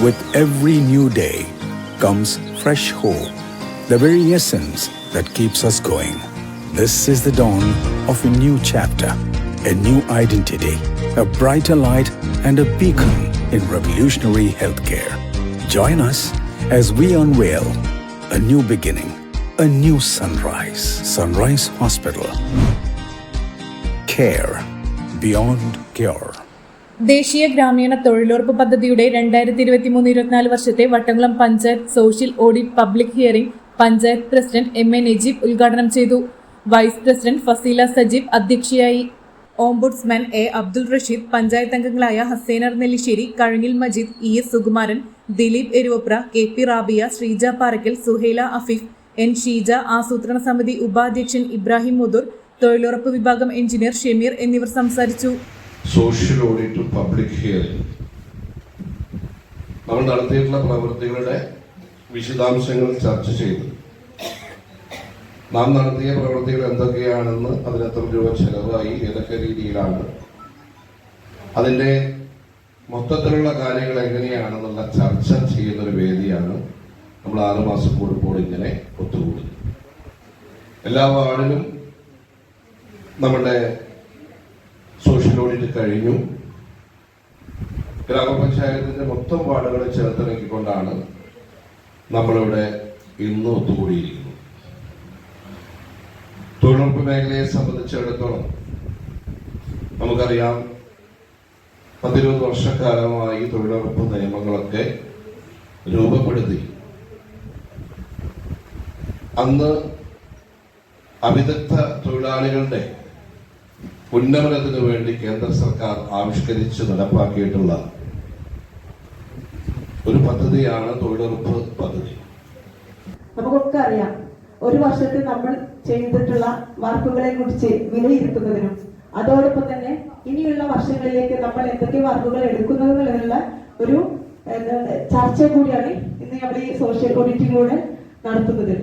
With every new day comes fresh hope, the very essence that keeps us going. This is the dawn of a new chapter, a new identity, a brighter light and a beacon in revolutionary healthcare. Join us as we unveil a new beginning, a new sunrise. Sunrise Hospital. Care beyond cure. ദേശീയ ഗ്രാമീണ തൊഴിലുറപ്പ് പദ്ധതിയുടെ 2023-24 വർഷത്തെ Vattamkulam panchayat social audit public hearing panchayat president M A. Najeeb ഉദ്ഘാടനം ചെയ്തു. Vice president Fasila Sajeeb അധ്യക്ഷയായി. Ombudsman A. Abdul Rasheed, panchayat അംഗങ്ങളായ Hasainar Nellissery, Kazhungil Majeed, E S. Sukumaran, Dileep Eruvapra, K P. Rabiya, Sreeja Parakkal, Suhaila Afeef, N. Sheeja, ആസൂത്രണ സമിതി ഉപാധ്യക്ഷൻ ഇബ്രാഹിം മുദൂർ, തൊഴിലുറപ്പ് വിഭാഗം എഞ്ചിനീയർ ഷമീർ എന്നിവർ സംസാരിച്ചു. സോഷ്യൽ ഓഡിറ്റ് പബ്ലിക് ഹിയറിംഗ് നമ്മൾ നടത്തിയിട്ടുള്ള പ്രവൃത്തികളുടെ വിശദാംശങ്ങൾ ചർച്ച ചെയ്തു. നാം നടത്തിയ പ്രവൃത്തികൾ എന്തൊക്കെയാണെന്ന്, അതിന് എത്ര രൂപ ചെലവായി, ഏതൊക്കെ രീതിയിലാണ്, അതിൻ്റെ മൊത്തത്തിലുള്ള കാര്യങ്ങൾ എങ്ങനെയാണെന്നുള്ള ചർച്ച ചെയ്യുന്നൊരു വേദിയാണ് നമ്മൾ 6 മാസം കൂടുമ്പോൾ ഇങ്ങനെ ഒത്തുകൂടുന്നത്. എല്ലാ വാർഡിലും നമ്മുടെ സോഷ്യൽ ഓഡിറ്റ് കഴിഞ്ഞു. ഗ്രാമപഞ്ചായത്തിന്റെ മൊത്തം വാർഡുകളെ ചേർത്തിണക്കിക്കൊണ്ടാണ് നമ്മളിവിടെ ഇന്ന് ഒത്തുകൂടിയിരിക്കുന്നത്. തൊഴിലുറപ്പ് മേഖലയെ സംബന്ധിച്ചിടത്തോളം നമുക്കറിയാം, 10-20 വർഷക്കാലമായി തൊഴിലുറപ്പ് നിയമങ്ങളൊക്കെ രൂപപ്പെടുത്തി. അന്ന് അവിദഗ്ധ തൊഴിലാളികളുടെ ഉന്നമനത്തിനു വേണ്ടി കേന്ദ്ര സർക്കാർ ആവിഷ്കരിച്ച് നടപ്പാക്കിയിട്ടുള്ള ഒരു പദ്ധതിയാണ് തൊഴിലുറപ്പ് പദ്ധതി. നമുക്കൊക്കെ അറിയാം, ഒരു വർഷത്തിൽ നമ്മൾ ചെയ്തിട്ടുള്ള വർക്കുകളെ കുറിച്ച് വിലയിരുത്തുന്നതിനും അതോടൊപ്പം തന്നെ ഇനിയുള്ള വർഷങ്ങളിലേക്ക് നമ്മൾ എന്തൊക്കെ വർക്കുകൾ എടുക്കുന്നതിനുള്ള ഒരു ചർച്ച കൂടിയാണ് ഇന്ന് നമ്മൾ ഈ സോഷ്യൽ ഓഡിറ്റിലൂടെ നടത്തുന്നത്.